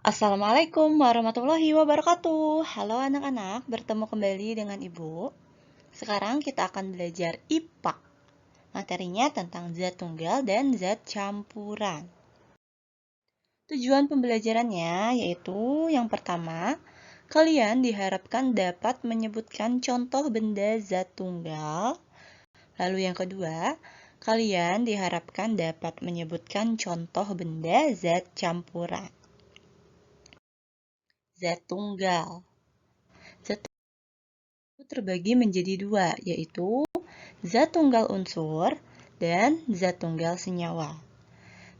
Assalamualaikum warahmatullahi wabarakatuh. Halo anak-anak, bertemu kembali dengan Ibu. Sekarang kita akan belajar IPA. Materinya tentang zat tunggal dan zat campuran. Tujuan pembelajarannya yaitu yang pertama, kalian diharapkan dapat menyebutkan contoh benda zat tunggal. Lalu yang kedua, kalian diharapkan dapat menyebutkan contoh benda zat campuran. Zat tunggal. Zat tunggal terbagi menjadi dua, yaitu zat tunggal unsur dan zat tunggal senyawa.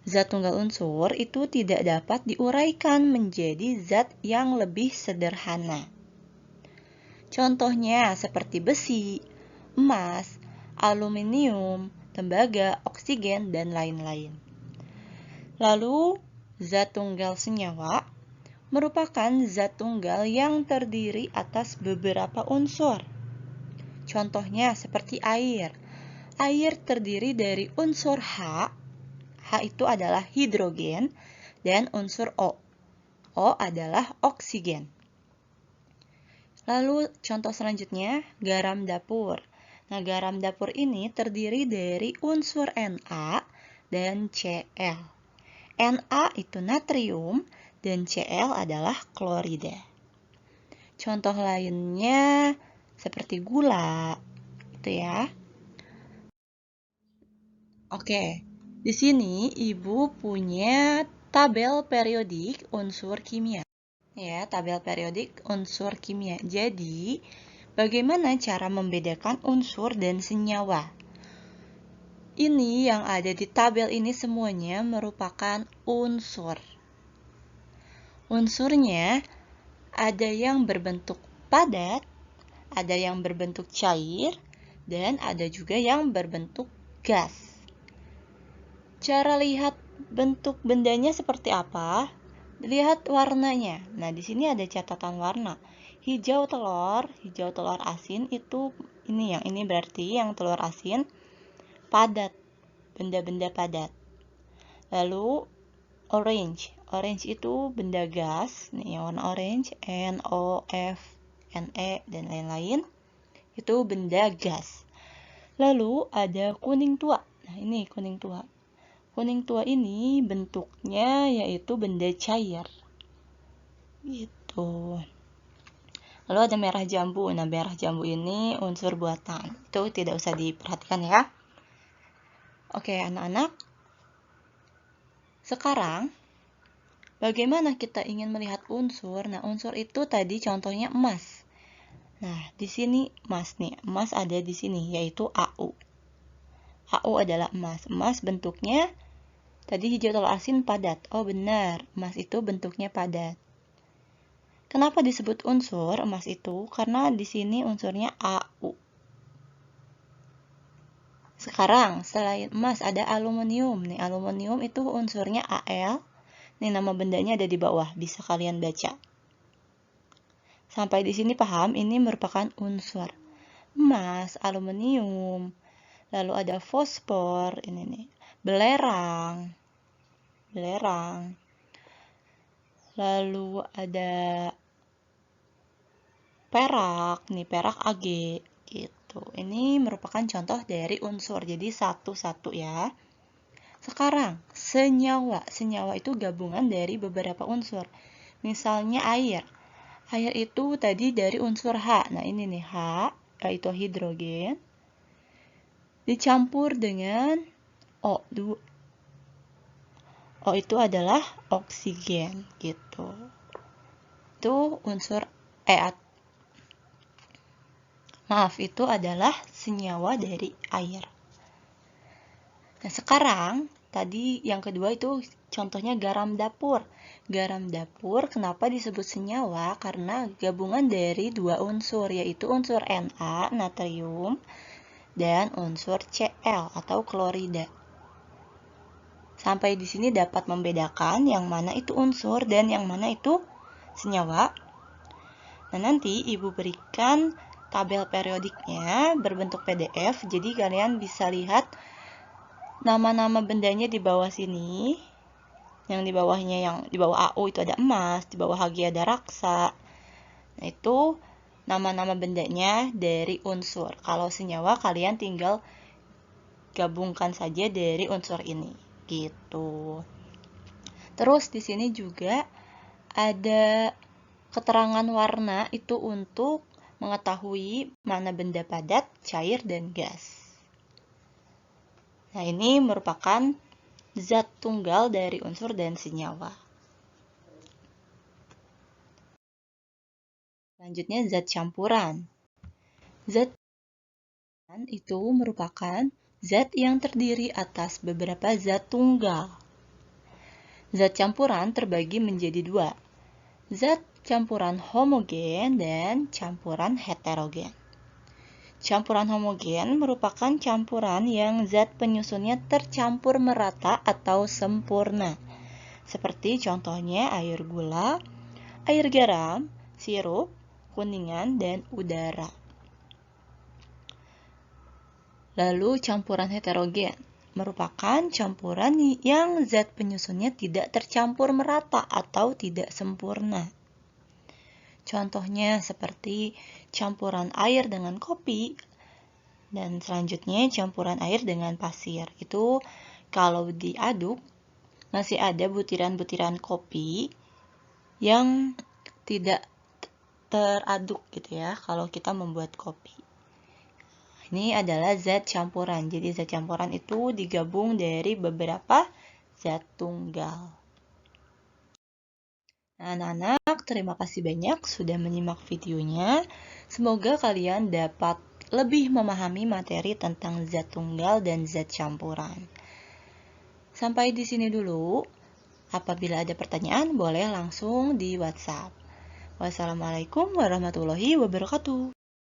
Zat tunggal unsur itu tidak dapat diuraikan menjadi zat yang lebih sederhana. Contohnya seperti besi, emas, aluminium, tembaga, oksigen, dan lain-lain. Lalu, zat tunggal senyawa merupakan zat tunggal yang terdiri atas beberapa unsur. Contohnya seperti air. Air terdiri dari unsur H. H itu adalah hidrogen dan unsur O. O adalah oksigen. Lalu contoh selanjutnya, garam dapur. Nah, garam dapur ini terdiri dari unsur Na dan Cl. Na itu natrium dan Cl adalah klorida. Contoh lainnya seperti gula, gitu ya. Oke, di sini Ibu punya tabel periodik unsur kimia. Ya, tabel periodik unsur kimia. Jadi, bagaimana cara membedakan unsur dan senyawa? Ini yang ada di tabel ini semuanya merupakan unsur. Unsurnya ada yang berbentuk padat, ada yang berbentuk cair, dan ada juga yang berbentuk gas. Cara lihat bentuk bendanya seperti apa? Lihat warnanya. Nah, di sini ada catatan warna. Hijau telur asin itu ini berarti yang telur asin padat, benda-benda padat. Lalu orange itu benda gas, nih yang warna orange, NOF, Ne dan lain-lain. Itu benda gas. Lalu ada kuning tua. Nah, ini kuning tua. Kuning tua ini bentuknya yaitu benda cair. Gitu. Lalu ada merah jambu. Nah, merah jambu ini unsur buatan. Itu tidak usah diperhatikan ya. Oke, anak-anak. Sekarang, bagaimana kita ingin melihat unsur? Nah, unsur itu tadi contohnya emas. Nah, di sini emas nih. Emas ada di sini, yaitu Au. Au adalah emas. Emas bentuknya tadi hijau telur asin padat. Oh, benar. Emas itu bentuknya padat. Kenapa disebut unsur emas itu? Karena di sini unsurnya Au. Sekarang, selain emas ada aluminium. Nih, aluminium itu unsurnya Al. Nih, nama bendanya ada di bawah. Bisa kalian baca. Sampai di sini paham? Ini merupakan unsur. Emas, aluminium. Lalu ada fosfor. Ini nih. Belerang. Lalu ada perak. Nih, perak Ag. Gitu. Ini merupakan contoh dari unsur. Jadi satu-satu ya. Sekarang, senyawa. Senyawa itu gabungan dari beberapa unsur. Misalnya air. Air itu tadi dari unsur H. Nah, ini nih H, yaitu hidrogen. Dicampur dengan O. O itu adalah oksigen, gitu. Itu unsur itu adalah senyawa dari air. Nah, sekarang tadi yang kedua itu contohnya garam dapur. Garam dapur kenapa disebut senyawa? Karena gabungan dari dua unsur, yaitu unsur Na, natrium, dan unsur Cl atau klorida. Sampai di sini dapat membedakan yang mana itu unsur dan yang mana itu senyawa. Nah, nanti Ibu berikan tabel periodiknya berbentuk PDF, jadi kalian bisa lihat nama-nama bendanya di bawah sini. Yang di bawahnya, yang di bawah AU itu ada emas, di bawah HG ada raksa. Nah, itu nama-nama bendanya dari unsur. Kalau senyawa kalian tinggal gabungkan saja dari unsur ini, gitu. Terus di sini juga ada keterangan warna, itu untuk mengetahui mana benda padat, cair, dan gas. Nah, ini merupakan zat tunggal dari unsur dan senyawa. Selanjutnya, zat campuran. Zat campuran itu merupakan zat yang terdiri atas beberapa zat tunggal. Zat campuran terbagi menjadi dua, zat campuran homogen dan campuran heterogen. Campuran homogen merupakan campuran yang zat penyusunnya tercampur merata atau sempurna. Seperti contohnya air gula, air garam, sirup, kuningan, dan udara. Lalu campuran heterogen merupakan campuran yang zat penyusunnya tidak tercampur merata atau tidak sempurna. Contohnya seperti campuran air dengan kopi, dan selanjutnya campuran air dengan pasir. Itu kalau diaduk, masih ada butiran-butiran kopi yang tidak teraduk gitu ya, kalau kita membuat kopi. Ini adalah zat campuran. Jadi zat campuran itu digabung dari beberapa zat tunggal. Nah, anak-anak, terima kasih banyak sudah menyimak videonya. Semoga kalian dapat lebih memahami materi tentang zat tunggal dan zat campuran. Sampai di sini dulu. Apabila ada pertanyaan, boleh langsung di WhatsApp. Wassalamualaikum warahmatullahi wabarakatuh.